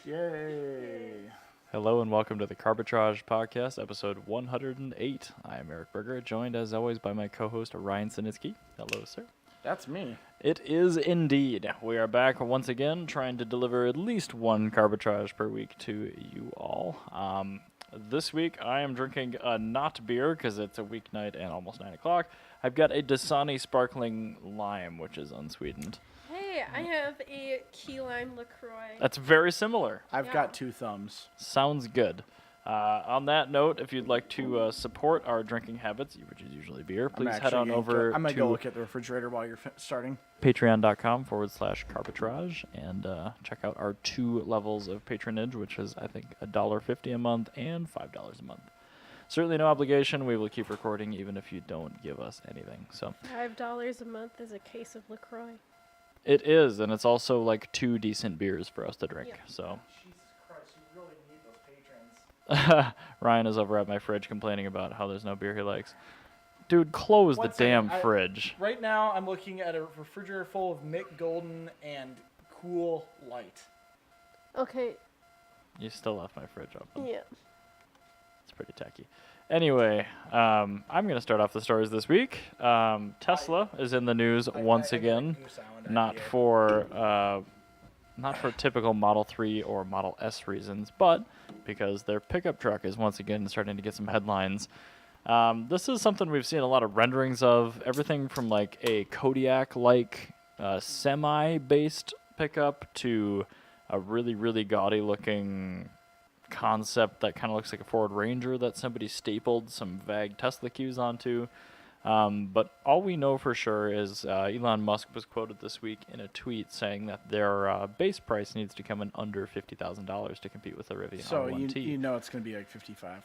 Yay. Hello and welcome to the Carbitrage Podcast, episode 108. I am Eric Berger, joined as always by my co-host Ryan Sinitsky. Hello, sir. That's me. It is indeed. We are back once again trying to deliver at least one Carbitrage per week to you all. This week I am drinking a not beer because it's a weeknight and almost 9 o'clock. I've got a Dasani Sparkling Lime, which is unsweetened. Hey, I have a key lime LaCroix. That's very similar. I've got two thumbs. Sounds good. On that note, if you'd like to support our drinking habits, which is usually beer, please head on over I'm going to go to look at the refrigerator while you're starting. patreon.com/Carbitrage and check out our 2 levels of patronage, which is, I think, $1.50 a month and $5 a month. Certainly no obligation. We will keep recording even if you don't give us anything. So $5 a month is a case of LaCroix. it is, and it's also like 2 decent beers for us to drink. Yeah. So Jesus Christ, you really need those patrons. Ryan is over at my fridge complaining about how there's no beer he likes. Dude, close One the second, damn fridge. Right now, I'm looking at a refrigerator full of Mick Golden and Cool Light. Okay, You still left my fridge open. yeah. It's pretty tacky. Anyway, I'm going to start off the stories this week. Tesla is in the news once again, not for typical Model 3 or Model S reasons, but because their pickup truck is once again starting to get some headlines. This is something we've seen a lot of renderings of, everything from like a Kodiak-like semi-based pickup to a really, really gaudy-looking concept that kind of looks like a Ford Ranger that somebody stapled some vague Tesla cues onto. But all we know for sure is Elon Musk was quoted this week in a tweet saying that their base price needs to come in under $50,000 to compete with the Rivian So R1T. you know it's going to be like 55.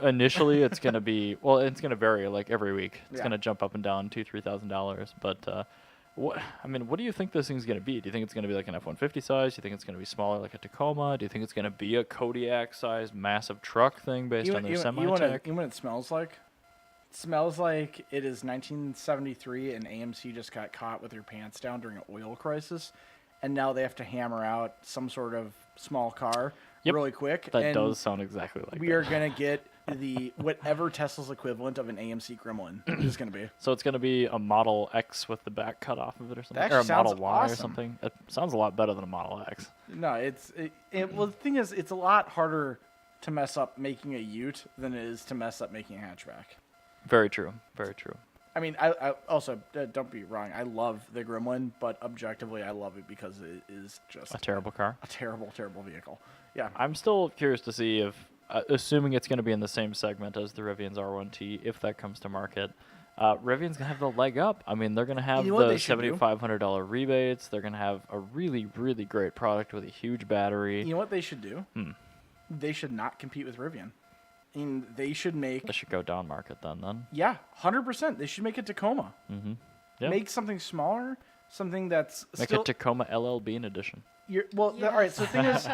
Initially it's going to be, well, it's going to vary like every week. It's Yeah. going to jump up and down $2,000-$3,000. But what do you think this thing's going to be? Do you think it's going to be like an F-150 size? Do you think it's going to be smaller like a Tacoma? Do you think it's going to be a Kodiak-sized massive truck thing based on their semi-tech? You know what it smells like? It smells like it is 1973 and AMC just got caught with their pants down during an oil crisis, and now they have to hammer out some sort of small car really quick. That and does sound exactly like we that. are going to get the whatever Tesla's equivalent of an AMC Gremlin is going to be. So it's going to be a Model X with the back cut off of it or something? That Or a actually Model sounds Y or awesome. something? It sounds a lot better than a Model X. No, well, the thing is, it's a lot harder to mess up making a Ute than it is to mess up making a hatchback. Very true. Very true. I mean, I also, don't be wrong, I love the Gremlin, but objectively I love it because it is just A terrible car. a terrible, terrible vehicle. Yeah. I'm still curious to see if, assuming it's going to be in the same segment as the Rivian's R1T, if that comes to market, Rivian's going to have the leg up. I mean, they're going to have You know what the they should do? $7,500 rebates. They're going to have a really, really great product with a huge battery. You know what they should do? They should not compete with Rivian. I mean, they should make, They should go down market then. yeah, 100%. They should make a Tacoma. Mm-hmm. Yeah. Make something smaller, something that's Make still... a Tacoma LLB in addition. All right, so the thing is,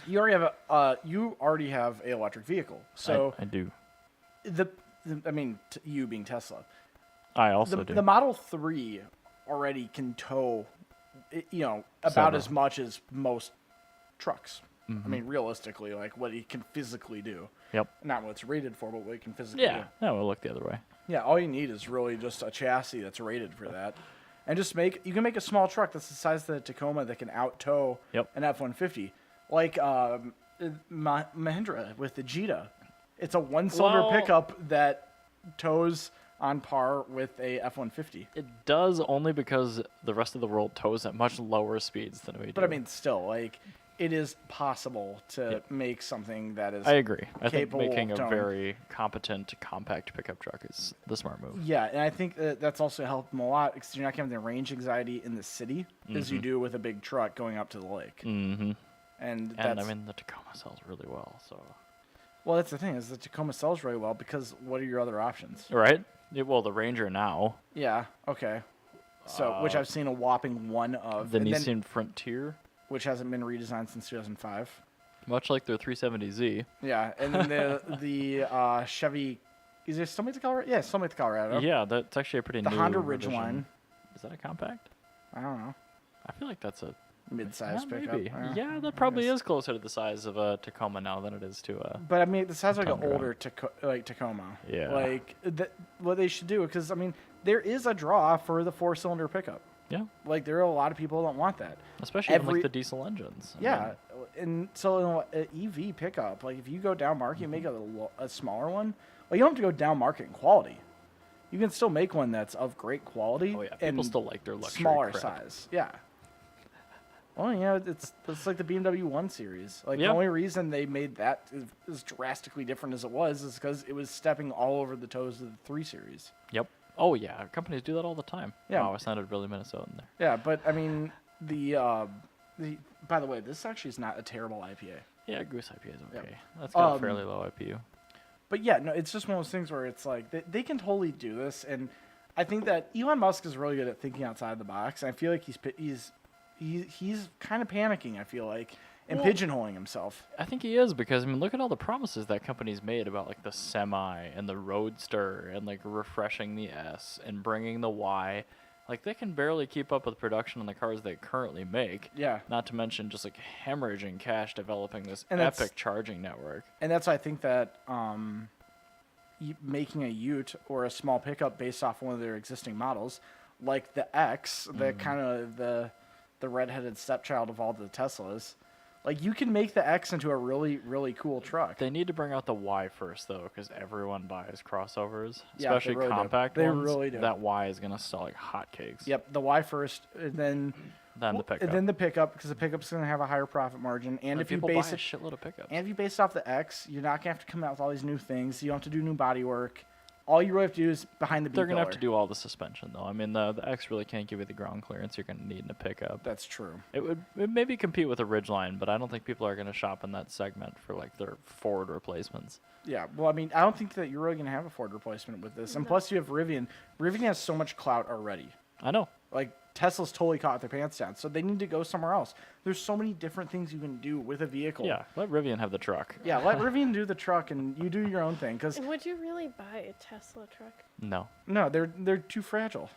you already have an electric vehicle. So I do. you being Tesla, I also do. the Model 3 already can tow, about Several. as much as most trucks. Mm-hmm. I mean, realistically, like what it can physically do. Yep. Not what it's rated for, but what it can physically Yeah. do. No, we'll look the other way. Yeah, all you need is really just a chassis that's rated for that. And you can make a small truck that's the size of the Tacoma that can out-tow Yep. an F-150. Like Mahindra with the Jetta. It's a one-cylinder pickup that tows on par with a F-150. It does only because the rest of the world tows at much lower speeds than we do. But I mean, still, like, it is possible to make something that is... I agree. I think capable making a of towing. very competent, compact pickup truck is the smart move. Yeah, and I think that's also helped them a lot because you're not getting the range anxiety in the city as you do with a big truck going up to the lake. Mm-hmm. And And that's... I mean, the Tacoma sells really well, so... Well, that's the thing, is the Tacoma sells really well because what are your other options? Right? Well, the Ranger now. Yeah, okay. So, which I've seen a whopping one of. The and then- Nissan Frontier, which hasn't been redesigned since 2005. much like their 370Z. Yeah, and then the Chevy, is it still made to Colorado? Yeah, it's still made to Colorado. Yeah, that's actually a pretty The new Honda revision. Ridgeline. Is that a compact? I don't know. I feel like that's a mid-size Yeah, pickup. maybe. Yeah, That probably is closer to the size of a Tacoma now than it is to a. But I mean, the size like an Tundra. older Tacoma. Yeah. Like what they should do, because I mean, there is a draw for the 4-cylinder pickup. Yeah. Like there are a lot of people that want that. Especially in, like the diesel engines. I Yeah, mean, and so an EV pickup, like if you go down market, you make a smaller one. Well, you don't have to go down market in quality. You can still make one that's of great quality. Oh yeah. and People still like their luxury smaller crap. size. Yeah. Well, yeah, it's like the BMW 1 Series. Like Yeah. the only reason they made that as drastically different as it was is because it was stepping all over the toes of the 3 Series. Yep. Oh yeah. Companies do that all the time. Yeah. Wow, I sounded really Minnesotan there. Yeah, but I mean the by the way, this actually is not a terrible IPA. Yeah, Goose IPA is okay. Yep. That's got a fairly low IPU. But yeah, no, it's just one of those things where it's like they can totally do this, and I think that Elon Musk is really good at thinking outside the box. And I feel like he's kind of panicking. I feel like and Well, pigeonholing himself. I think he is because I mean, look at all the promises that company's made about like the Semi and the Roadster and like refreshing the S and bringing the Y. Like they can barely keep up with production on the cars they currently make. Yeah, Not to mention just like hemorrhaging cash developing this And that's- epic charging network. and that's why I think that making a Ute or a small pickup based off one of their existing models, like the X, the kind of the redheaded stepchild of all the Teslas. Like you can make the X into a really, really cool truck. They need to bring out the Y first though, because everyone buys crossovers, Yeah, they especially really do. compact They ones. really do. That Y is gonna sell like hotcakes. Yep, the Y first, and then Then the pickup. and then the pickup, because the pickup's going to have a higher profit margin. And if you people base buy a it, shitload of pickups. and if you base it off the X, you're not going to have to come out with all these new things. You don't have to do new body work. All you really have to do is behind the B They're gonna have pillar. to do all the suspension though. I mean, the X really can't give you the ground clearance you're gonna need in a pickup. That's true. It maybe compete with a Ridgeline, but I don't think people are gonna shop in that segment for like their Ford replacements. Yeah, well, I mean, I don't think that you're really going to have a Ford replacement with this. And plus, you have Rivian. Rivian has so much clout already. I know. Like, Tesla's totally caught their pants down, so they need to go somewhere else. There's so many different things you can do with a vehicle. Yeah, let Rivian have the truck. Yeah, let Rivian do the truck, and you do your own thing. Because, And would you really buy a Tesla truck? No, no, they're too fragile.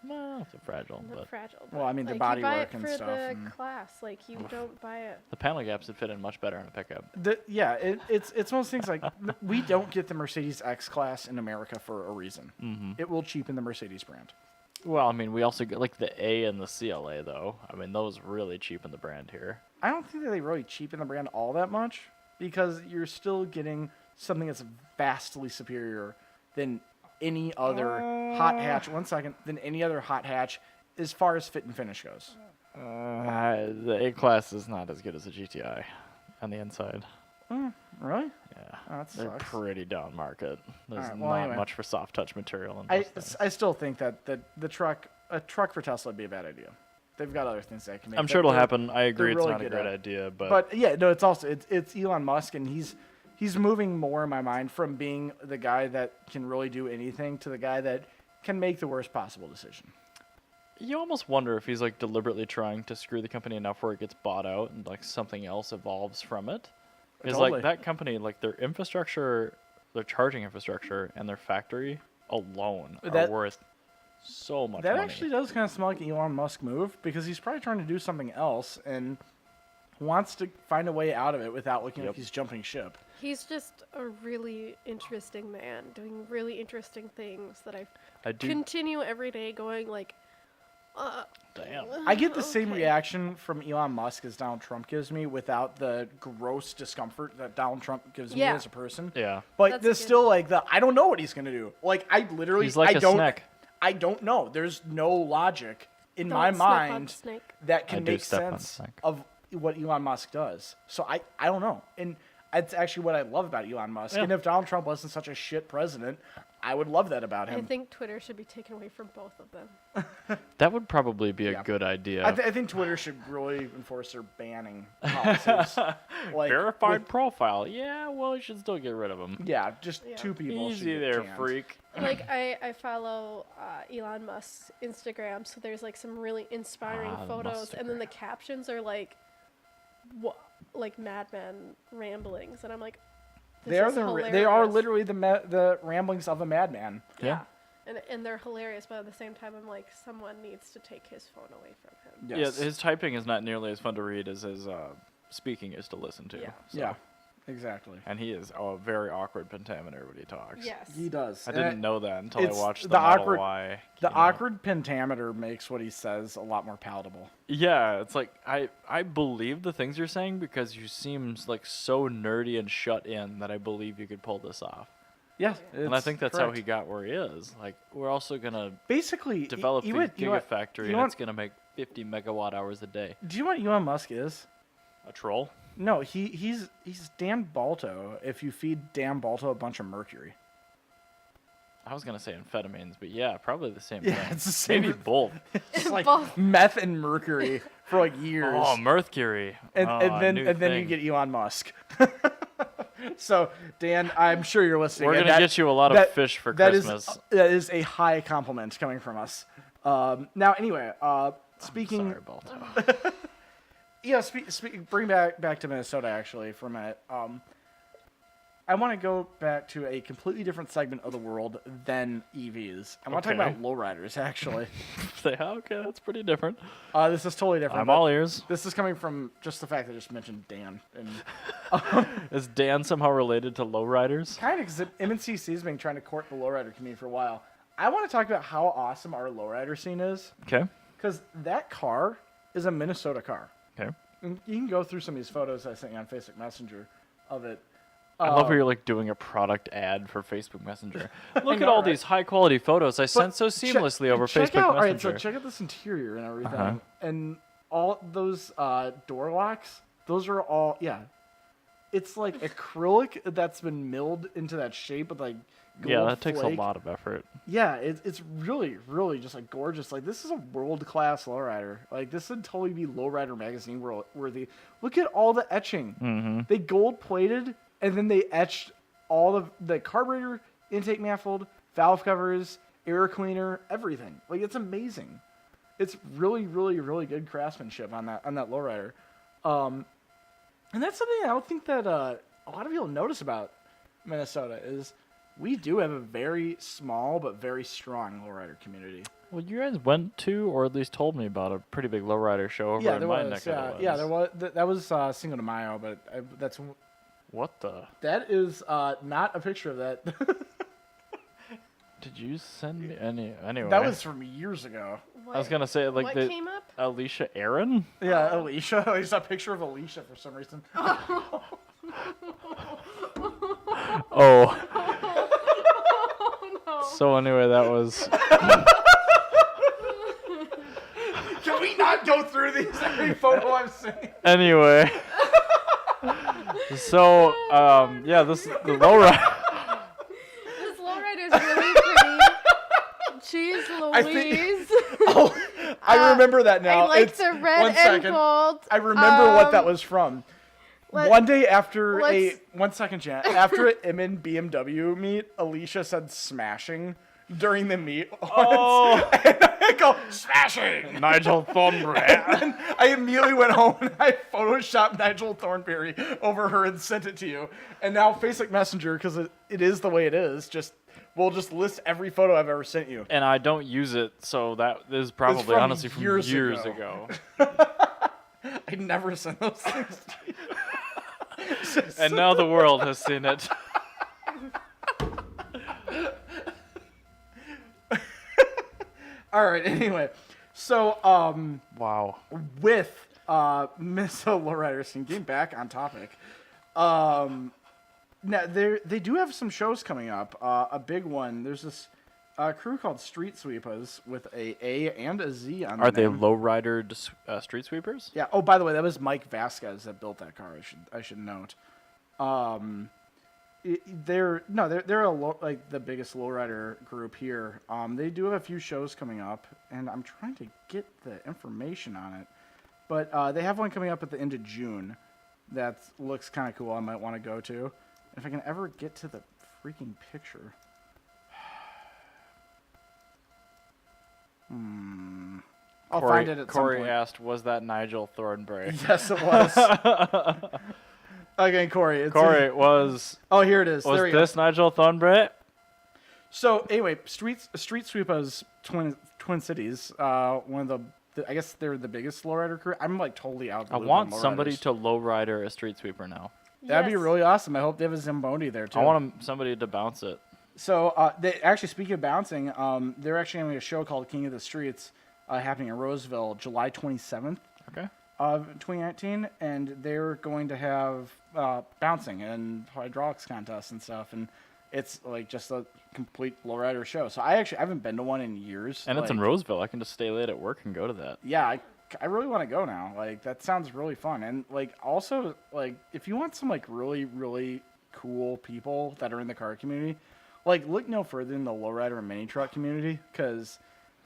no, it's fragile, Not but fragile. Well, I mean, the like, body you buy work it and for stuff, the and- class. Like you don't buy it. the panel gaps would fit in much better in a pickup. It's one of those things like we don't get the Mercedes X Class in America for a reason. Mm-hmm. It will cheapen the Mercedes brand. Well, I mean, we also get like the A and the CLA though. I mean, those really cheapen the brand here. I don't think that they really cheapen the brand all that much because you're still getting something that's vastly superior than any other hot hatch. One second, than any other hot hatch as far as fit and finish goes. The A class is not as good as a GTI on the inside. Really? Yeah, Oh, that they're sucks. pretty down market. There's Alright, well, not anyway. much for soft touch material in I those things. I still think that a truck for Tesla would be a bad idea. They've got other things they can make. I'm sure it'll They're- happen. I agree, it's really not a good great at it. idea, But yeah, no, it's also it's Elon Musk, and he's moving more in my mind from being the guy that can really do anything to the guy that can make the worst possible decision. you almost wonder if he's like deliberately trying to screw the company enough where it gets bought out and like something else evolves from it. It's Totally. like that company, like their infrastructure, their charging infrastructure, and their factory alone are That- worth so much That money. actually does kind of smell like an Elon Musk move because he's probably trying to do something else and wants to find a way out of it without looking like Yep. he's jumping ship. He's just a really interesting man doing really interesting things that I do. continue every day going like, Damn. I get the same Okay. reaction from Elon Musk as Donald Trump gives me without the gross discomfort that Donald Trump gives me Yeah. as a person. Yeah. But That's there's good. still like I don't know what he's gonna do. Like I literally He's like I a don't snack. I don't know. There's no logic in don't my step on mind the snake. that I can do make step on sense snake. of what Elon Musk does. So I don't know. And it's actually what I love about Elon Musk. Yeah. And if Donald Trump wasn't such a shit president, I would love that about I him. think Twitter should be taken away from both of them. That would probably be a Yeah. good idea. I think Twitter should really enforce their banning policies. Like, Verified with- profile. Yeah, well, you should still get rid of them. yeah, just Yeah. two people. should Easy get there, canned. freak. Like I follow Elon Musk's Instagram, so there's like some really inspiring The photos, and then the Mustagram. captions are like, what, like madman ramblings, and I'm like, this They are is they are hilarious. literally the ramblings of a madman. Yeah. And they're hilarious, but at the same time, I'm like, someone needs to take his phone away from him. Yes. Yeah, his typing is not nearly as fun to read as his speaking is to listen to. Yeah. So. Yeah, exactly. And he is a very awkward pentameter when he talks. Yes. He does. I didn't know that until I it's watched the the Model awkward- Y. The came out. awkward pentameter makes what he says a lot more palatable. Yeah, it's like I believe the things you're saying because you seem like so nerdy and shut in that I believe you could pull this off. Yeah, And I think that's how correct. he got where he is. Like, we're also gonna basically develop you the would- you want- gigafactory, you and want- it's gonna make 50 megawatt hours a day. Do you know what Elon Musk is? A troll? No, he's Dan Balto. If you feed Dan Balto a bunch of mercury. I was gonna say amphetamines, but yeah, probably the same Yeah, thing. it's the same. Maybe both. It's like Both. meth and mercury for like years. Oh, Mercury. and then you thing. get Elon Musk. So Dan, I'm sure you're listening. We're and gonna get you a lot of fish for Christmas. That is a high compliment coming from us. Now, anyway, speaking. Sorry, Balto. Yeah, bring back to Minnesota actually for a minute. I want to go back to a completely different segment of the world than EVs. I want to talk Okay. about lowriders actually. Say, okay, that's pretty different. This is totally different. I'm but all ears. This is coming from just the fact that I just mentioned Dan and Is Dan somehow related to lowriders? kind of because MNCC has been trying to court the lowrider community for a while. I want to talk about how awesome our lowrider scene is Okay. because that car is a Minnesota car. Okay. And you can go through some of these photos I sent you on Facebook Messenger of it. I love how you're like doing a product ad for Facebook Messenger. Look at know, all right? these high quality photos I sent so seamlessly over check Facebook out, Messenger. All right, so check out this interior and everything. Uh-huh. And all those door locks, those are all, it's like acrylic that's been milled into that shape with like gold Yeah, that takes a flake. lot of effort. Yeah, it's really, really just like gorgeous. Like this is a world-class lowrider. Like this would totally be Lowrider magazine worthy. Look at all the etching. Mm-hmm. They gold-plated and then they etched all of the carburetor, intake manifold, valve covers, air cleaner, everything. Like it's amazing. It's really, really, really good craftsmanship on that lowrider. And that's something I don't think that a lot of people notice about Minnesota is we do have a very small but very strong lowrider community. Well, you guys went to, or at least told me about, a pretty big lowrider show over Yeah, in there my was. neck of the Yeah, woods. yeah, there was. That was Cinco de Mayo, but What the? that is not a picture of that. Did you send me any? Anyway. That was from years ago. I was gonna say like what the came up? Alicia Aaron. Yeah, Alicia. I saw a picture of Alicia for some reason. Oh. Oh no. So anyway, that was. Can we not go through these every photo I'm seeing? Anyway. So yeah, this is the lowrider. This lowrider is really pretty. Jeez I Louise. Oh, I remember that now. I like It's- the one red and second. gold. I remember what that was from. One day after let's- 1 second, Jan. After an Emin BMW meet, Alicia said smashing during the meet. Oh. And I go, smashing! Nigel Thornberry. And I immediately went home and I photoshopped Nigel Thornberry over her and sent it to you. And now Facebook Messenger, because it is the way it is, we'll just list every photo I've ever sent you. And I don't use it, so that is probably from honestly from years years ago. ago. I never send those things to you. And now the world has seen it. All right, anyway. So, Wow. with Minnesota lowrider scene, getting back on topic. Now they do have some shows coming up. A big one. There's this crew called Street Sweepers with a and a Z on. Are the they name. low-rider street sweepers? Yeah. Oh, by the way, that was Mike Vasquez that built that car. I should note. They're like the biggest lowrider group here. They do have a few shows coming up, and I'm trying to get the information on it. But they have one coming up at the end of June that looks kind of cool. I might want to go to. If I can ever get to the freaking picture. I'll find it at Corey some point. asked, "Was that Nigel Thornberry?" Yes, it was. Again, Corey. Corey, was Oh, here it is. was There we go. this Nigel Thornberry? So anyway, Street Sweepa's Twin Cities. One of the I guess they're the biggest lowrider crew. I'm like totally out. I want somebody to lowrider a street sweeper now. That'd be Yes. really awesome. I hope they have a Zamboni there too. I want somebody to bounce it. So they actually, speaking of bouncing, they're actually having a show called King of the Streets happening in Roseville, July 27th Okay. of 2019, and they're going to have bouncing and hydraulics contests and stuff, and it's like just a complete lowrider show. So I haven't been to one in years. And it's in like, Roseville. I can just stay late at work and go to that. Yeah, I really want to go now. Like, that sounds really fun. And like, also, like, if you want some like really, really cool people that are in the car community, like, look no further than the lowrider and mini truck community, because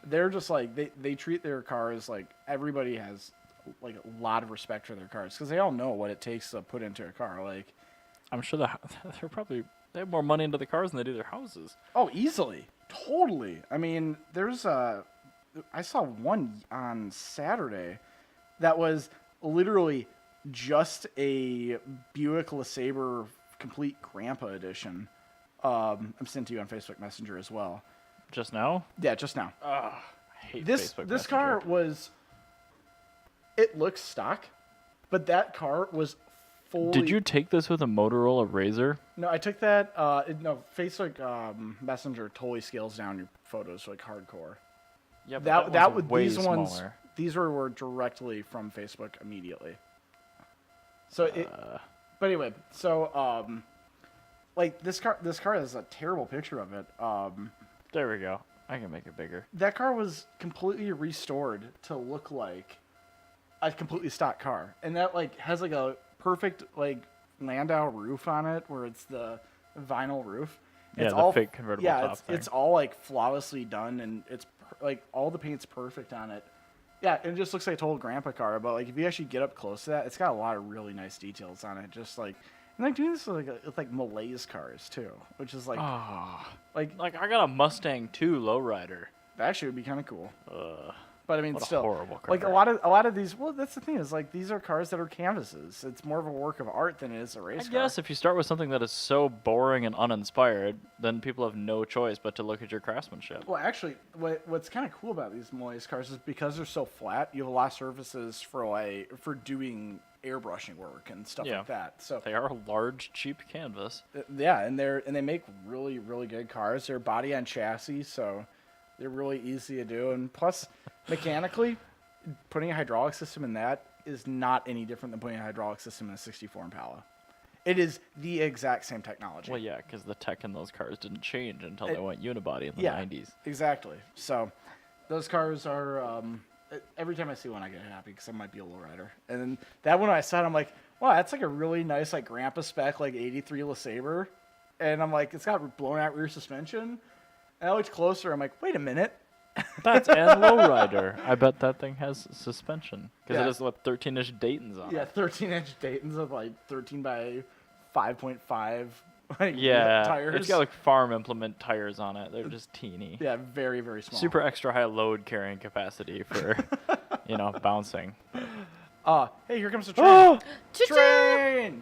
they're just like, they treat their cars like everybody has like a lot of respect for their cars, because they all know what it takes to put into a car. Like, I'm sure they have more money into the cars than they do their houses. oh, easily, totally. I mean, I saw one on Saturday that was literally just a Buick LeSabre complete Grandpa edition. I'm sent to you on Facebook Messenger as well. Just now? Yeah, just now. I hate This Facebook this car Messenger. was. It looks stock, but that car was fully. Did you take this with a Motorola Razr? No, I took that. No, Facebook Messenger totally scales down your photos like hardcore. Yeah, That would way these ones. smaller. These were directly from Facebook immediately. So but anyway, so like this car has a terrible picture of it. There we go. I can make it bigger. That car was completely restored to look like a completely stock car, and that like has like a perfect like Landau roof on it, where it's the vinyl roof. Yeah, It's the all fake convertible yeah, top thing. it's all like flawlessly done, and it's like all the paint's perfect on it. Yeah, it just looks like a total grandpa car, but like if you actually get up close to that, it's got a lot of really nice details on it. Just like, and like doing this with like Malaise cars too, which is like like Like I got a Mustang 2 lowrider. that actually would be kind of cool. But I mean, What a still, horrible car. like a lot of these. Well, that's the thing is like these are cars that are canvases. It's more of a work of art than it is a race I car. guess if you start with something that is so boring and uninspired, then people have no choice but to look at your craftsmanship. Well, actually, what's kind of cool about these Malaise cars is because they're so flat, you have a lot of surfaces for doing airbrushing work and stuff Yeah. like that. So They are a large, cheap canvas. yeah, and they make really really good cars. They're body on chassis, so they're really easy to do. And plus, mechanically, putting a hydraulic system in that is not any different than putting a hydraulic system in a 64 Impala. It is the exact same technology. Well, yeah, because the tech in those cars didn't change until they went unibody in the yeah, 90s. exactly. So those cars are. Every time I see one, I get happy because I might be a lowrider. And then that one I saw, I'm like, wow, that's like a really nice like grandpa spec like '83 LeSabre, and I'm like, it's got blown out rear suspension. And I looked closer, I'm like, wait a minute. That's and lowrider. I bet that thing has suspension because Yeah. it has what 13-inch Dayton's on Yeah, it. 13-inch Dayton's with like 13 by 5.5 like Yeah, tires. it's got like farm implement tires on it. They're just teeny. yeah, very very small. Super extra high load carrying capacity for, bouncing. Hey, here comes the train. Choo-choo! Train!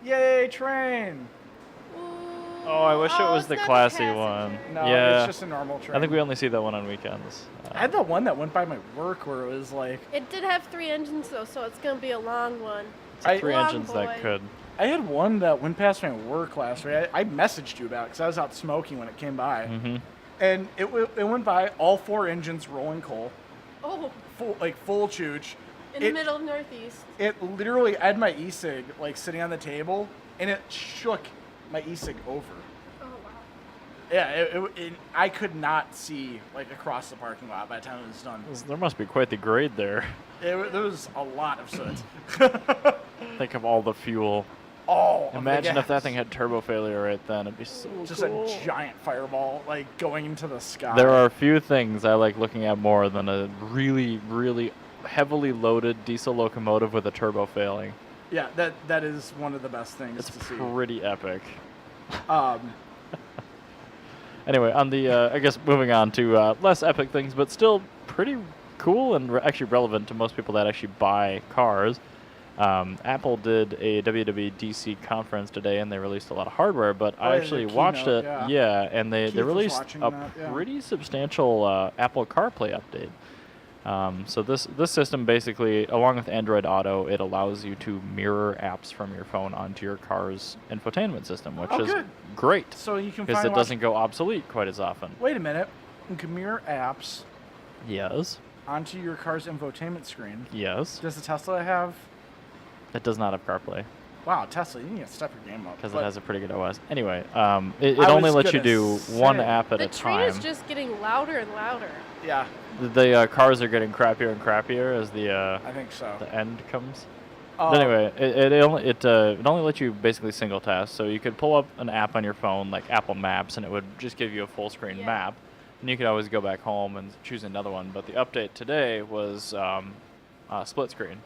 Yay, train! Oh, I wish it was it's the not classy passenger. one. No, Yeah, it's just a normal train. I think we only see that one on weekends. I had that one that went by my work where it was like It did have 3 engines though, so it's gonna be a long one. Three Long engines that boy. could. I had one that went past my work last week. I messaged you about it because I was out smoking when it came by, and it went by all 4 engines rolling coal, Oh, full chooch. in the middle of Northeast. It literally, I had my e-cig like sitting on the table, and it shook my e-cig over. Oh wow. Yeah, I could not see like across the parking lot by the time it was done. There must be quite the grade there. There was a lot of soot. Think of all the fuel. Oh, Imagine if that gas. thing had turbo failure right then. It'd be so Just cool. a giant fireball like going into the sky. There are a few things I like looking at more than a really, really heavily loaded diesel locomotive with a turbo failing. Yeah, that is one of the best things It's to see. pretty epic. Um, Anyway, on the I guess moving on to less epic things, but still pretty cool and actually relevant to most people that actually buy cars. Apple did a WWDC conference today, and they released a lot of hardware. But Oh, I yeah, actually the watched keynote, it. yeah. And they Keith was released watching a that, yeah. pretty substantial Apple CarPlay update. So this system basically, along with Android Auto, it allows you to mirror apps from your phone onto your car's infotainment system, which is good. great So you can because finally it doesn't go obsolete quite as often. Wait a minute. You can mirror apps Yes. onto your car's infotainment screen. Yes. Does the Tesla have... It does not have CarPlay Wow, Tesla, you need to step your game up. because it But has a pretty good OS. Anyway, it I only was lets you gonna do one say, app at The a train time. is just getting louder and louder. Yeah, The cars are getting crappier and crappier as the I think so. end comes. Oh, But anyway, it only lets you basically single task. So you could pull up an app on your phone like Apple Maps, and it would just give you a full screen Yeah. map, and you could always go back home and choose another one. But the update today was split screen,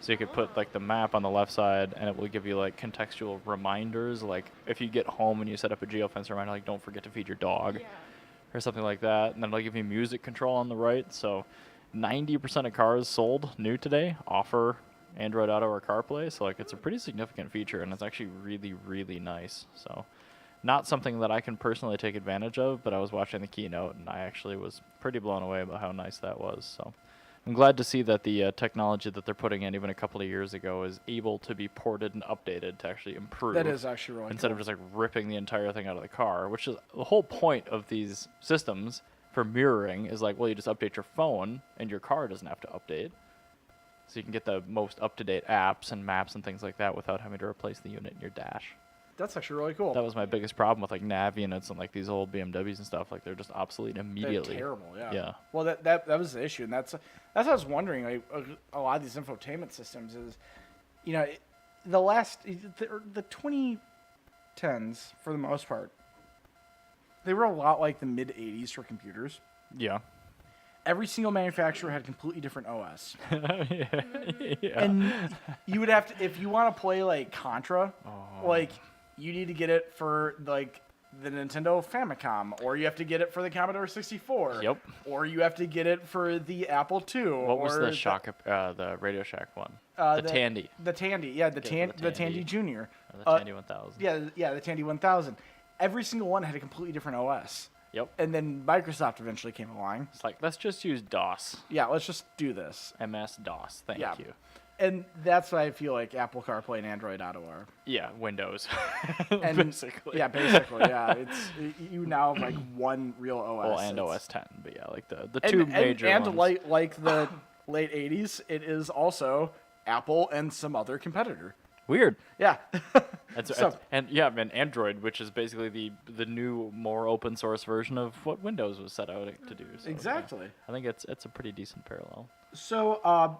so you could put like the map on the left side, and it will give you like contextual reminders, like if you get home and you set up a geofence reminder, like don't forget to feed your dog. Yeah. Or something like that, and then it'll give you music control on the right. So 90% of cars sold new today offer Android Auto or CarPlay, so like it's a pretty significant feature, and it's actually really, really nice. So not something that I can personally take advantage of, but I was watching the keynote, and I actually was pretty blown away about how nice that was. So I'm glad to see that the technology that they're putting in even a couple of years ago is able to be ported and updated to actually improve. that is actually really Instead cool. of just like ripping the entire thing out of the car, which is the whole point of these systems for mirroring is like, well, you just update your phone and your car doesn't have to update. So you can get the most up-to-date apps and maps and things like that without having to replace the unit in your dash. That's actually really cool. That was my biggest problem with like nav units and like these old BMWs and stuff. Like they're just obsolete immediately. They're terrible, yeah. Yeah. Well, that was the issue, and that's what I was wondering. Like a lot of these infotainment systems is, you know, the 2010s for the most part, they were a lot like the mid 80s for computers. Yeah. Every single manufacturer had completely different OS, yeah. and you would have to, if you want to play like Contra, like you need to get it for like the Nintendo Famicom, or you have to get it for the Commodore 64. Yep. Or you have to get it for the Apple II. What was or the Radio Shack one? the Tandy. The Tandy, yeah, the Get it for the Tandy Tandy. Junior. Or the Tandy 1000. Yeah, the Tandy 1000. Every single one had a completely different OS. Yep. And then Microsoft eventually came along. It's like, let's just use DOS. Yeah, let's just do this. MS-DOS. Thank Yeah. you. And that's what I feel like Apple CarPlay and Android Auto are. Yeah, Windows. And basically. Yeah, basically, yeah. You now have like one real OS. Well, and It's- OS 10, but yeah, like the two major and ones. like the late 80s, it is also Apple and some other competitor. Weird. Yeah. So- And Android, which is basically the new, more open source version of what Windows was set out to do. So, yeah, Exactly. I think it's a pretty decent parallel. So,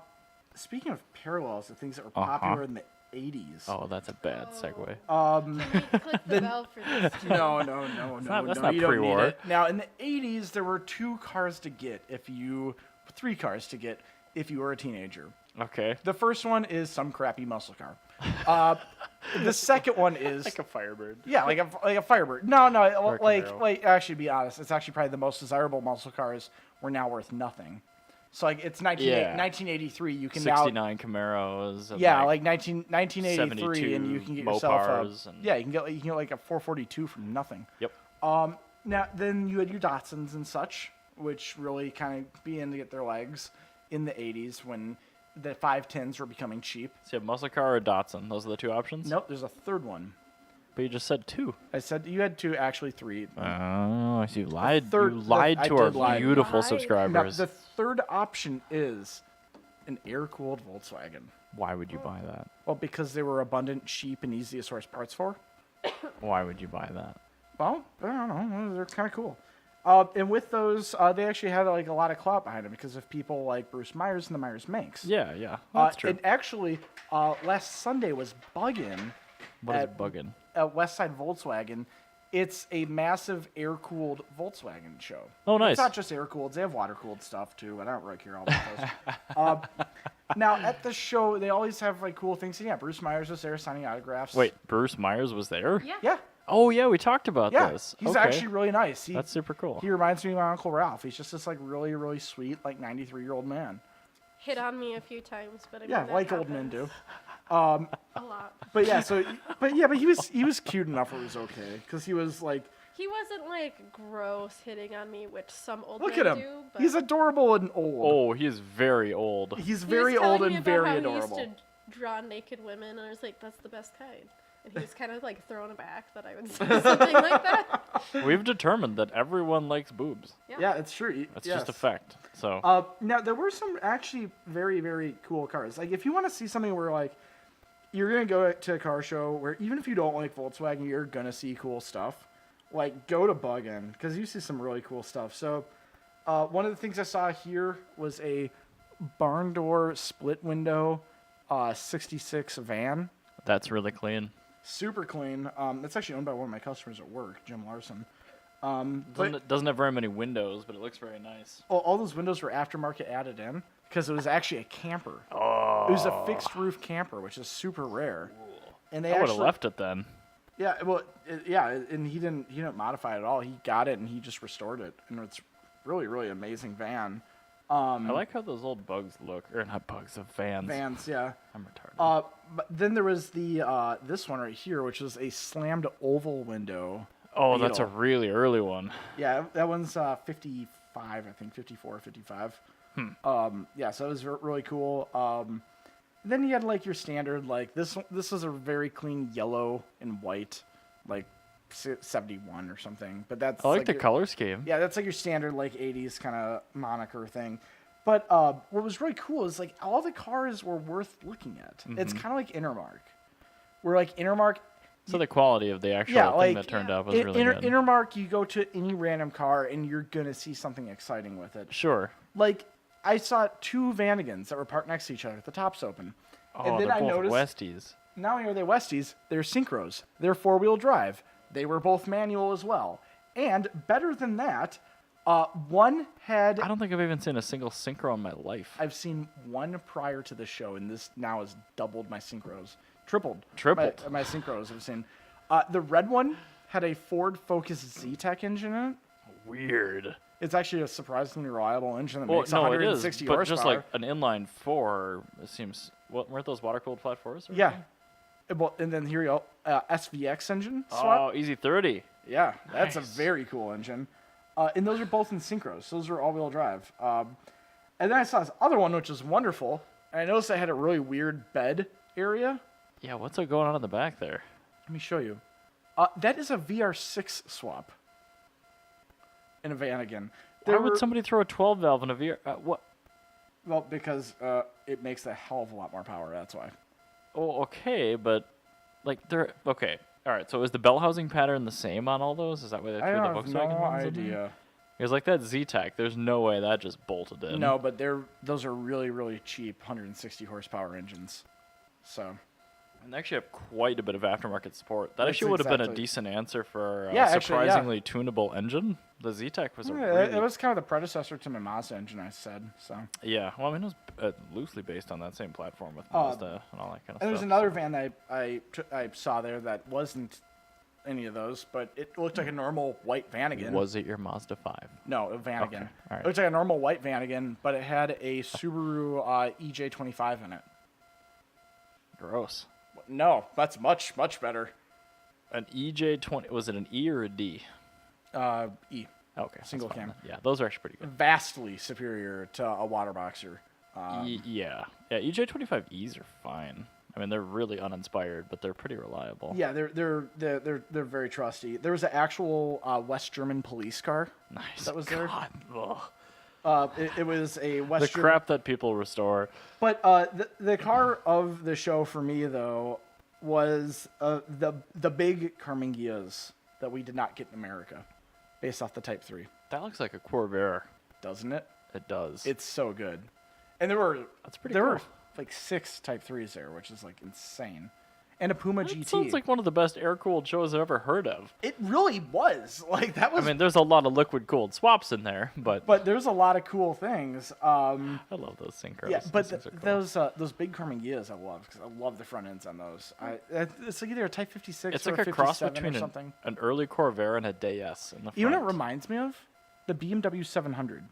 speaking of parallels of things that were Uh-huh. popular in the 80s. Oh, that's a bad segue. Um, Click the bell for this. no, that's no, not you don't need pre-war. it. Now, in the 80s, there were three cars to get if you were a teenager. Okay. The first one is some crappy muscle car. The second one is Like a Firebird. yeah, like a Firebird. No, Or a like Camaro. actually, to be honest, it's actually probably the most desirable muscle cars were now worth nothing. So like it's 1983. You can now 69 Camaros. And yeah, like 1983, and you 72 can get yourself Mopars and- you can get like a 442 from nothing. Yep. Now then you had your Datsuns and such, which really kind of began to get their legs in the 80s when the 510s were becoming cheap. So you have muscle car or Datsun. Those are the two options? Nope, there's a third one. But you just said two. I said you had two, actually three. Oh, I see. You lied. third- You lied I to our did lie. beautiful Lie. Now, subscribers. the third option is an air-cooled Volkswagen. Why would you buy that? Well, because they were abundant, cheap, and easy to source parts for. Why would you buy that? Well, I don't know. They're kind of cool. And with those, they actually had like a lot of clout behind them because of people like Bruce Myers and the Myers Manx. Yeah. That's true. And actually, last Sunday was Buggin' What is at bugging? at Westside Volkswagen. It's a massive air-cooled Volkswagen show. Oh, nice. It's not just air-cooled. They have water-cooled stuff, too, but I don't really care all about those. Now, at the show, they always have like cool things. And yeah, Bruce Myers was there signing autographs. Wait, Bruce Myers was there? Yeah. Yeah. Oh, yeah, we talked about Yeah. this. He's Okay. actually really nice. That's super cool. He reminds me of my Uncle Ralph. He's just this like really, really sweet, like 93-year-old man. Hit on me a few times, but I mean, Yeah, that like old men happens. do. A lot. But yeah, but he was cute enough. It was okay because he was like. He wasn't like gross hitting on me, which some old Look men at him. do. But He's adorable and old. Oh, he is very old. He's he very was telling old me and about very how adorable. He used to draw naked women, and I was like, "That's the best kind." And he was kind of like thrown aback that I would say something like that. We've determined that everyone likes boobs. Yeah, it's true. That's yes. just a fact. So. Now there were some actually very, very cool cars. Like if you want to see something where like you're gonna go to a car show where even if you don't like Volkswagen, you're gonna see cool stuff. Like go to Bug-In because you see some really cool stuff. So one of the things I saw here was a barn door split window 66 van. That's really clean. Super clean. It's actually owned by one of my customers at work, Jim Larson. It doesn't have very many windows, but it looks very nice. All those windows were aftermarket added in because it was actually a camper. Oh. It was a fixed roof camper, which is super rare. And they I would have actually left it then. Yeah, well, and he didn't modify it at all. He got it and he just restored it, and it's really, really amazing van. I like how those old bugs look, or not bugs, of vans. Vans, yeah. I'm retarded. But then there was the this one right here, which is a slammed oval window. Oh, that's a Beetle. really early one. Yeah, that one's 55, I think 54, 55. Yeah, so it was really cool. Then you had like your standard like this is a very clean yellow and white, like 71 or something. But that's I like the your, color scheme. Yeah, that's like your standard like 80s kind of moniker thing. But what was really cool is like all the cars were worth looking at. It's kind of like Intermark, where like Intermark. So the quality of the actual thing like, that turned out was really good. Intermark, you go to any random car and you're gonna see something exciting with it. Sure. Like I saw two Vanagons that were parked next to each other with the tops open. Oh, and then they're I both noticed, Westies. not only are they Westies, they're Synchros. They're four-wheel drive. They were both manual as well. And better than that, one had... I don't think I've even seen a single Synchro in my life. I've seen one prior to the show, and this now has doubled my Synchros. Tripled. Tripled. My Synchros I've seen. The red one had a Ford Focus Z-Tech engine in it. Weird. It's actually a surprisingly reliable engine that Well, makes no, it 160 is, but horsepower. just like an inline four, it seems. Weren't those water-cooled flat fours? or Yeah. something? Well, and then here you go, SVX engine swap. Oh, easy 30. Yeah, that's a Nice. very cool engine. And those are both in synchros. Those are all-wheel drive. And then I saw this other one, which is wonderful. And I noticed I had a really weird bed area. Yeah, what's going on in the back there? Let me show you. That is a VR6 swap in a Vanagon. Why would somebody throw a 12 valve in a VR? What? Well, because it makes a hell of a lot more power. That's why. Oh, okay, but like they're okay. All right, so is the bell housing pattern the same on all those? Is that why they I threw the have Volkswagen no ones in there? idea. Because like that Z-Tech, there's no way that just bolted in. No, but those are really, really cheap 160 horsepower engines. So. And they actually have quite a bit of aftermarket support. That That's actually would have been a exactly- decent answer for a Yeah, actually, yeah. surprisingly tunable engine. The Z-Tech was a Yeah, really... it was kind of the predecessor to my Mazda engine, I said. So. Yeah, well, I mean, it was loosely based on that same platform with Mazda and all that kind of stuff. And there's another van that I saw there that wasn't any of those, but it looked like a normal white Vanagon. Was it your Mazda 5? No, a Vanagon. Okay, all right. It looked like a normal white Vanagon, but it had a Subaru EJ25 in it. Gross. No, that's much, much better. An EJ20, was it an E or a D? E. Okay. that's Single fine cam. then. Yeah, those are actually pretty good. Vastly superior to a water boxer. Yeah. Yeah, EJ25Es are fine. I mean, they're really uninspired, but they're pretty reliable. Yeah, they're very trusty. There was an actual West German police car. Nice. That was there. God, ugh. It was a West The German. crap that people restore. But the car of the show for me though was the big Carmingias that we did not get in America, based off the Type 3, That looks like a Corvair. doesn't it? It does. It's so good, and That's pretty there cool. were like 6 Type 3s there, which is like insane, and a Puma That GT. sounds like one of the best air-cooled shows I've ever heard of. It really was like that I was. mean, there's a lot of liquid-cooled swaps in there, but There's a lot of cool things. I love those synchros. Yeah, but Those things are cool. those big Carmingias I love because I love the front ends on those. It's like either a Type 56 It's or like a a cross 57 between or something. an early Corvair and a DS in the front. You know what it reminds me of? The BMW 700.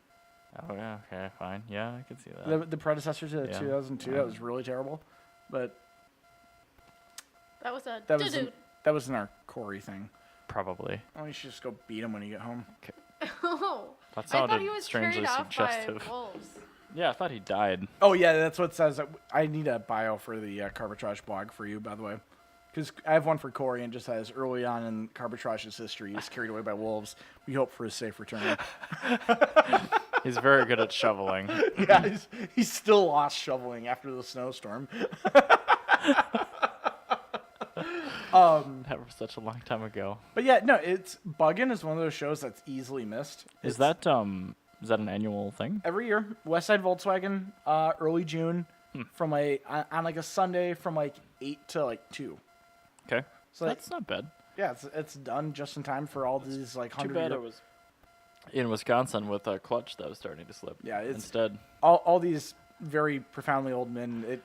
Oh, yeah, okay, fine. Yeah, I can see that. The predecessor to the Yeah. 2002. That was really terrible. But That was a That was doo-doo. that was in our Corey thing. Probably. Oh, you should just go beat him when you get home. Oh, That I sounded thought he was strangely carried off suggestive. by wolves. Yeah, I thought he died. Oh yeah, that's what it says. I need a bio for the Carbitrage blog for you, by the way, because I have one for Corey and it just says early on in Carbitrage's history, he was carried away by wolves. We hope for his safe return. He's very good at shoveling. Yeah, he's still lost shoveling after the snowstorm. That was such a long time ago. But yeah, no, it's Buggin' is one of those shows that's easily missed. Is It's that an annual thing? every year? West Side Volkswagen, early June, from on like a Sunday from like 8 to like 2. Okay. So That's not bad. yeah, it's done just in time for all these like Too 100 bad year- it was in Wisconsin with a clutch that was starting to slip. Yeah, it's- instead. all these very profoundly old men.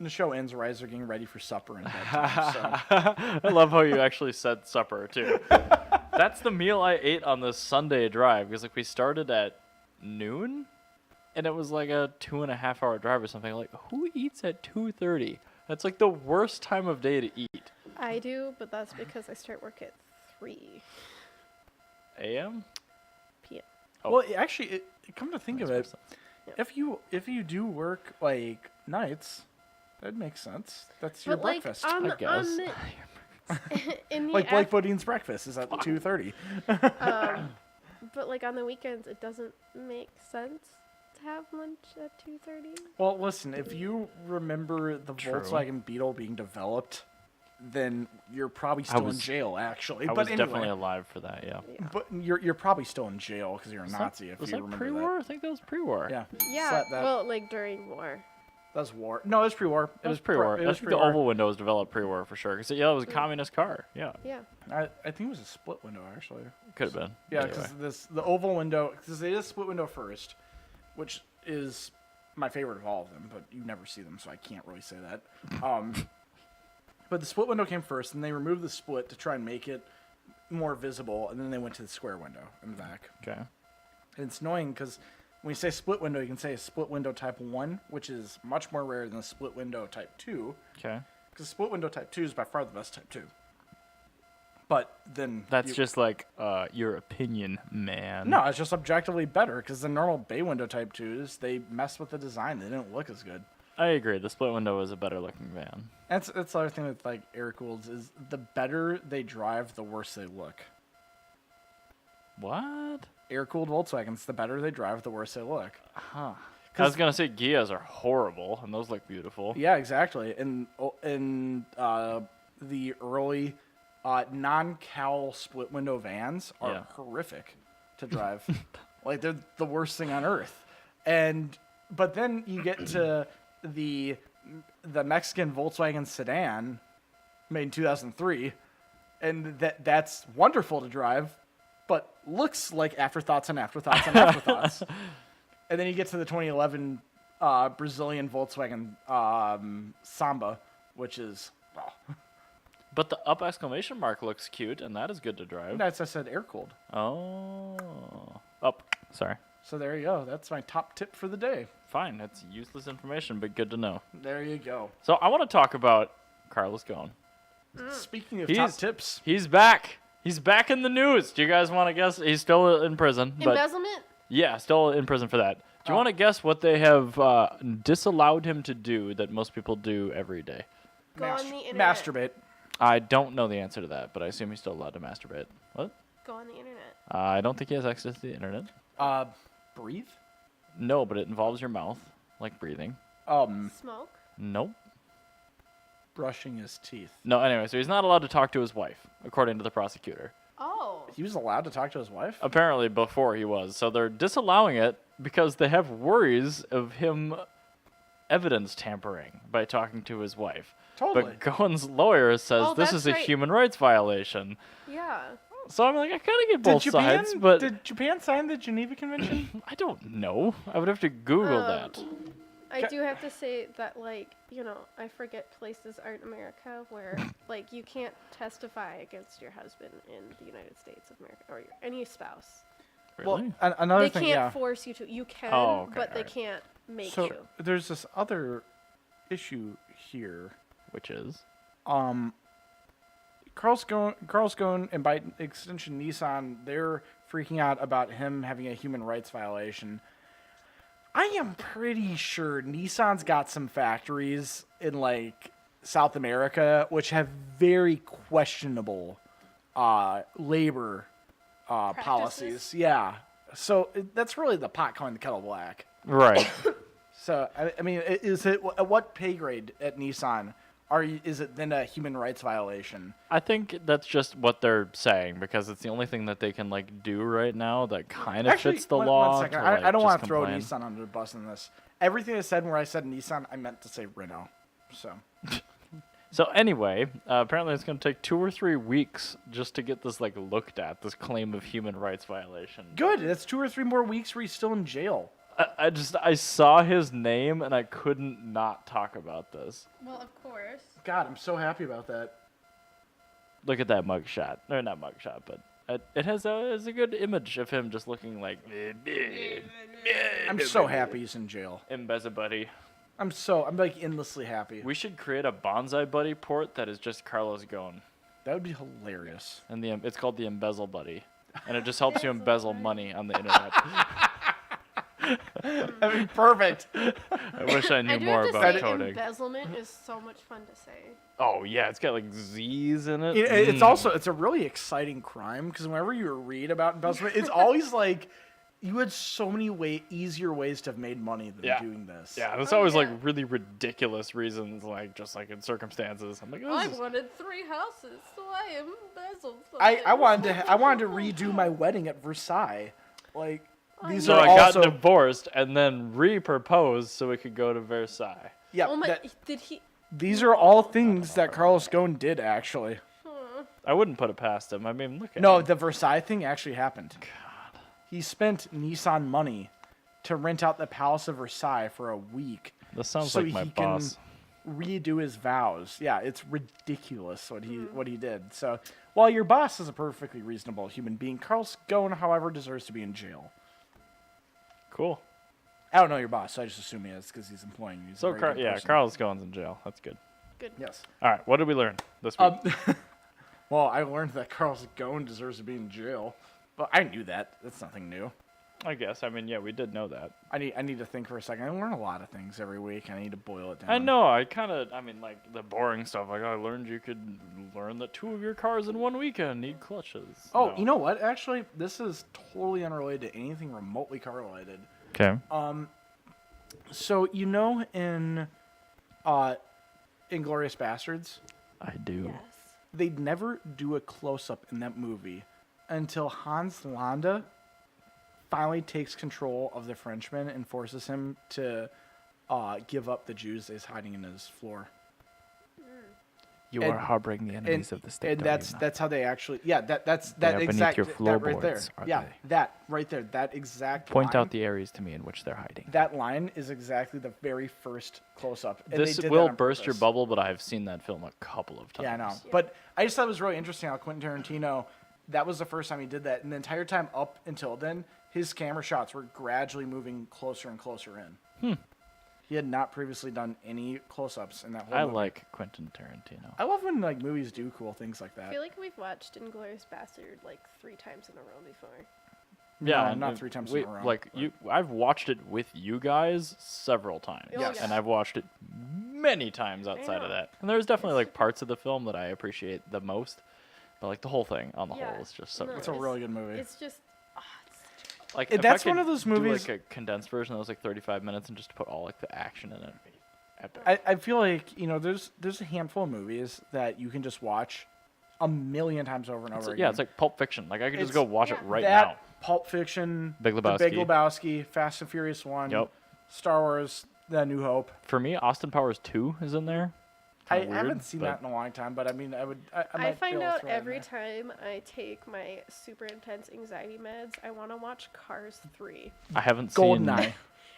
The show ends right as they're getting ready for supper and bedtime. So. I love how you actually said supper too. That's the meal I ate on this Sunday drive because like we started at noon, and it was like a 2.5 hour drive or something. Like who eats at 2:30? That's like the worst time of day to eat. I do, but that's because I start work at 3 A.M. p.m. Oh. Well, actually, come to think of Makes it, more sense. if you do work like nights, that makes sense. That's your But like breakfast. on I guess. in the Like Blake Boudin's breakfast is at 2:30. but like on the weekends, it doesn't make sense to have lunch at 2:30. Well, listen, if you remember the True. Volkswagen Beetle being developed, then you're probably still in was- jail. Actually, I but was anyway, definitely alive for that. Yeah. but you're probably still in jail because you're a Was that- Nazi. If was you that remember pre-war? that. I think that was pre-war. Yeah. Yeah, So that well, like during war. was war. No, it was pre-war. It was pre-war. It I was think the pre-war. oval window was developed pre-war for sure. Because yeah, it was a communist car. Yeah, Yeah. I think it was a split window actually. could have been. Yeah, Anyway. because the oval window, because they did a split window first, which is my favorite of all of them, but you never see them, so I can't really say that. But the split window came first, and they removed the split to try and make it more visible, and then they went to the square window in the back. Okay. And it's annoying because when you say split window, you can say a split window type 1, which is much more rare than a split window type 2, Okay. because split window type 2 is by far the best type 2. But then That's just like your opinion, man. No, it's just objectively better because the normal bay window type 2s, they messed with the design. They didn't look as good. I agree. The split window is a better looking van. That's the other thing with like air-cooleds is the better they drive, the worse they look. What? Air-cooled Volkswagens, the better they drive, the worse they look. Huh. I was gonna say Gias are horrible, and those look beautiful. Yeah, exactly. And in the early non-cowl split window vans are Yeah. horrific to drive. Like they're the worst thing on earth. But then you get to the Mexican Volkswagen sedan made in 2003, and that's wonderful to drive, but looks like afterthoughts and afterthoughts and afterthoughts. And then you get to the 2011 Brazilian Volkswagen Samba, which is But the up exclamation mark looks cute, and that is good to drive. that's I said air cooled. Oh. Up. Sorry. So there you go. That's my top tip for the day. Fine. It's useless information, but good to know. There you go. So I want to talk about Carlos Ghosn. Speaking of top tips, He's back. He's back in the news. Do you guys want to guess? He's still in prison. But Embezzlement? yeah, still in prison for that. Do you want to guess what they have disallowed him to do that most people do every day? Go on the internet. masturbate. I don't know the answer to that, but I assume he's still allowed to masturbate. What? Go on the internet. I don't think he has access to the internet. Breathe. No, but it involves your mouth, like breathing. Smoke? Nope. Brushing his teeth. No, anyway, so he's not allowed to talk to his wife, according to the prosecutor. Oh. He was allowed to talk to his wife. Apparently before he was. So they're disallowing it because they have worries of him evidence tampering by talking to his wife. Totally. But Ghosn's lawyer says Oh, this that's is a right. human rights violation. Yeah. So I'm like, I kind of get both sides, but did Japan sign the Geneva Convention? I don't know. I would have to Google that. I do have to say that, like, you know, I forget places aren't America where, like, you can't testify against your husband in the United States of America or any spouse. Really? Well, another They thing, can't yeah. force you to. You can, Oh, okay, but they alright. can't make So you. there's this other issue here. Which is? Carl Ghosn, and by extension Nissan, they're freaking out about him having a human rights violation. I am pretty sure Nissan's got some factories in like South America which have very questionable labor policies. Yeah. So that's really the pot calling the kettle black. Right. So I mean, is it at what pay grade at Nissan is it then a human rights violation? I think that's just what they're saying because it's the only thing that they can like do right now that kind of fits the law. One second. to, like, I don't just want to throw complain. Nissan under the bus in this. Everything I said where I said Nissan, I meant to say Renault. So anyway, apparently it's going to take 2 or 3 weeks just to get this like looked at, this claim of human rights violation. Good. That's 2 or 3 more weeks where he's still in jail. I saw his name and I couldn't not talk about this. Well, of course. God, I'm so happy about that. Look at that mugshot. Or not mugshot, but it has a good image of him just looking like. I'm so happy he's in jail. Embeza buddy. I'm like endlessly happy. We should create a Bonsai Buddy port that is just Carlos Ghosn. That would be hilarious. And it's called the Embezzle Buddy. And it just helps you embezzle money on the internet. That'd be perfect. I wish I knew I do more have to about say, coding. embezzlement is so much fun to say. Oh yeah, it's got like Z's in it. It's a really exciting crime because whenever you read about embezzlement, it's always like you had so many easier ways to have made money than doing this. Yeah, there's Oh, always yeah. like really ridiculous reasons, like just like in circumstances. I'm like, I this is... wanted 3 houses, so I embezzled. I wanted to redo my wedding at Versailles. Like these So are I also got divorced and then re-proposed so we could go to Versailles. yeah. Oh my! that- Did he? these are all things that Carlos Ghosn did actually. I wouldn't put it past him. I mean, look at No, him. the Versailles thing actually happened. God. He spent Nissan money to rent out the Palace of Versailles for a week. This sounds so like my he boss. can redo his vows. Yeah, it's ridiculous what he did. So while your boss is a perfectly reasonable human being, Carlos Ghosn, however, deserves to be in jail. Cool. I don't know your boss, so I just assume he is because he's employing you. He's a So, very good person. Carlos Ghosn's in jail. That's good. Good. Yes. All right, what did we learn this week? Well, I learned that Carlos Ghosn deserves to be in jail. But I knew that. That's nothing new. I guess. I mean, yeah, we did know that. I need to think for a second. I learn a lot of things every week. I need to boil it down. I know. I mean, like the boring stuff. Like I learned you could learn that 2 of your cars in one weekend need clutches. Oh, No. you know what? Actually, this is totally unrelated to anything remotely car related. Okay. So you know in Inglourious Bastards, I do. Yes. they'd never do a close up in that movie until Hans Landa finally takes control of the Frenchman and forces him to give up the Jews that he's hiding in his floor. You And- are harboring the enemies of the state. And are that's you not? that's how they actually that's They that are beneath exact your that right there. floorboards, are Yeah, they? that right there. That exact Point line, out the areas to me in which they're hiding. that line is exactly the very first close up. This will burst your bubble, but I've seen that film a couple of times. Yeah, I know. But I just thought it was really interesting how Quentin Tarantino, that was the first time he did that. And the entire time up until then, his camera shots were gradually moving closer and closer in. He had not previously done any close-ups in that whole I movie. like Quentin Tarantino. I love when like movies do cool things like I that. feel like we've watched Inglourious Bastard like 3 times in a row before. Yeah, No, and not 3 times in a row, Like I've watched it with you guys several times. Oh, Yes. And I've watched it many times outside of know. that. And there's definitely like parts of the film that I appreciate the most, but like the whole thing on the Yeah. whole is just so No, good. It's a really good movie. It's just. Like It- if I that's one could of those do, movies- like a condensed version that was like 35 minutes and just put all like the action in it. It'd be epic. I feel like, you know, there's a handful of movies that you can just watch a million times over and over again. Yeah, it's like Pulp Fiction. Like I could just It's- go watch it yeah. right that, now. Pulp Fiction, Big The Big Lebowski. Lebowski, Fast and Furious 1, Yep. Star Wars, The New Hope. For me, Austin Powers 2 is in there. I Kinda haven't weird, seen but- that in a long time, but I mean, I I might be find able to out throw it in every there. time I take my super intense anxiety meds, I want to watch Cars 3. I haven't seen Goldeneye.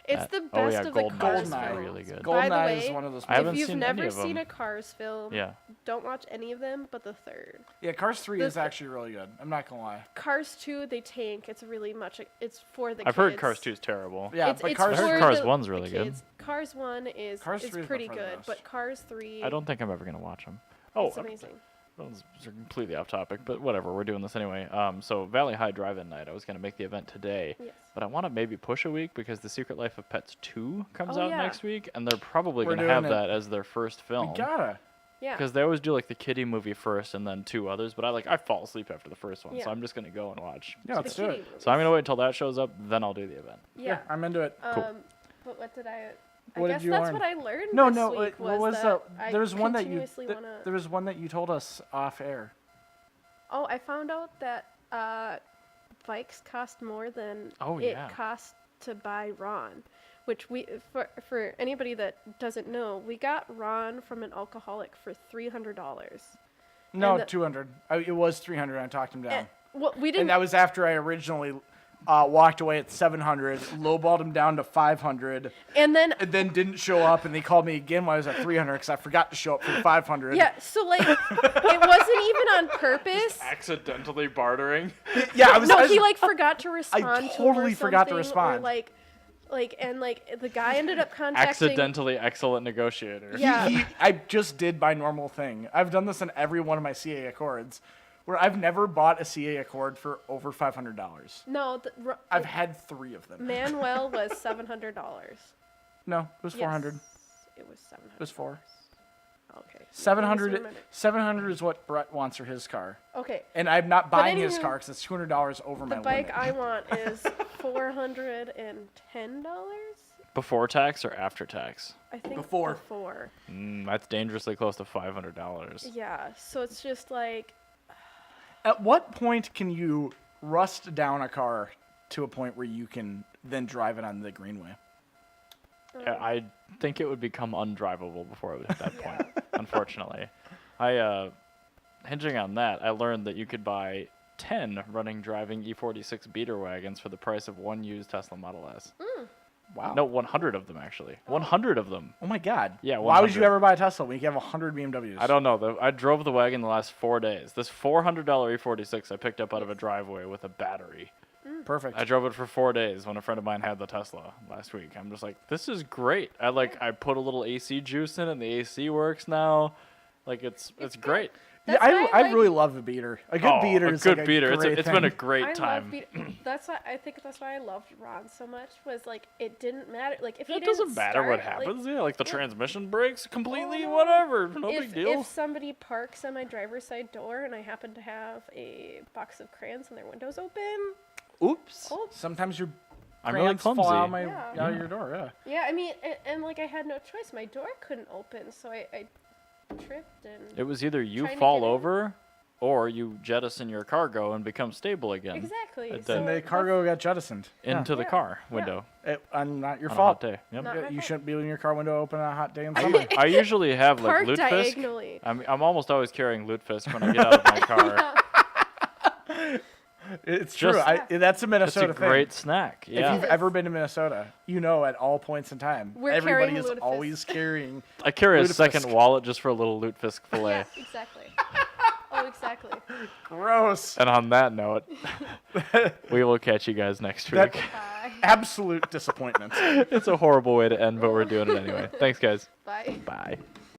It's the Oh, best yeah, of the Goldeneye Cars is Goldeneye. films. really good. By the Goldeneye way, is one of those. I haven't if you've seen any never of seen them. a Cars film, Yeah. don't watch any of them but the third. Yeah, Cars 3 the is th- actually really good. I'm not gonna lie. Cars 2, they tank. It's really much. It's for the I've kids. heard Cars 2 is terrible. Yeah, it's, but it's Cars. I heard for Cars the- 1's the really good. kids. Cars 1 is Cars 3 is by pretty far the good, best. but Cars 3. I don't think I'm ever gonna watch them. Oh, It's amazing. Those are completely off topic, but whatever. We're doing this anyway. So Valley High Drive-In Night. I was gonna make the event today, Yes. but I want to maybe push a week because The Secret Life of Pets 2 comes Oh, out yeah. next week, and they're probably We're gonna have doing it. that as their first film. We gotta. Yeah. Because they always do like the kiddie movie first and then 2 others, but I fall asleep after the first one, Yeah. so I'm just gonna go and watch. Yeah, let's do it. So I'm gonna wait until that shows up, then I'll do the event. Yeah. I'm into it. Cool. But what did I What did guess you that's learn? what I learned No, this no. week What was that the? I There was one that you. continuously wanna... There was one that you told us off air. Oh, I found out that bikes cost more than Oh, it yeah. cost to buy Ron. Which for anybody that doesn't know, we got Ron from an alcoholic for $300. No, the- 200. It was 300. I talked him down. And, well, we And didn't. that was after I originally walked away at 700, lowballed him down to 500, And then and then didn't show up, and they called me again when I was at 300 because I forgot to show up for 500. yeah, so like it wasn't even on purpose. Accidentally bartering. Yeah, I was. No, I was- he like forgot to respond. totally to forgot to something, respond. Or like the guy ended up contacting. Accidentally excellent negotiator. Yeah. I just did my normal thing. I've done this in every one of my CA Accords, where I've never bought a CA Accord for over $500. No, I've had 3 of them. Manuel was $700. No, it was 400. Yes, it was $700. It was 4. Okay. 700. 700 is what Brett wants for his car, Okay. and I'm not buying his anywho, car because it's $200 over The my bike limit. I want is $410. Before tax or after tax? I think Before. Before. That's dangerously close to $500. Yeah. So it's just like At what point can you rust down a car to a point where you can then drive it on the greenway? I think it would become undrivable before it was at that Yeah. point, unfortunately. Hinging on that, I learned that you could buy 10 running driving E46 beater wagons for the price of one used Tesla Model S. Wow. No, 100 of them actually. 100 of them. Oh my God. Yeah, Why would you 100. ever buy a Tesla when you can have 100 BMWs? I don't know. I drove the wagon the last 4 days. This $400 E46 I picked up out of a driveway with a battery. Perfect. I drove it for 4 days when a friend of mine had the Tesla last week. I'm just like, this is great. I put a little AC juice in it and the AC works now. Like it's great. Yeah, That's why I like- really love a beater. A good beater a is good like beater. A It's great been a thing. great I time. that's why I think that's why I loved Ron so much was like it didn't matter like if he It didn't doesn't matter what start, like, happens. Yeah, like the transmission breaks completely, no. whatever. No if, big deal. If somebody parks on my driver's side door and I happen to have a box of crayons and their windows open, Oops. Oh. Sometimes your I'm really crayons fall clumsy. out, Yeah. out of your door. Yeah. yeah, I mean, and like I had no choice. My door couldn't open, so I tripped and It was either you trying to fall get in. over or you jettison your cargo and become stable again exactly. It So And the that's- cargo got jettisoned. into the Yeah. car Yeah. window Not your on a fault. hot day. Yep. Not Yeah, my you fault. shouldn't be leaving your car window open on a hot day in summer. I usually have like Park lutefisk. diagonally. I'm almost always carrying lutefisk when I get out of my car. It's true. Just- That's a It's Minnesota a thing. great snack. If Yeah. you've ever been to Minnesota, you know at all points in time, We're everybody carrying is lutefisk. always carrying. I carry a lutefisk. second wallet just for a little lutefisk fillet. Yeah, exactly. Oh, exactly. Gross. And on that note, we will catch you guys next That- week. Bye. Absolute disappointment. It's a horrible way to end, but we're doing it anyway. Thanks, guys. Bye. Bye.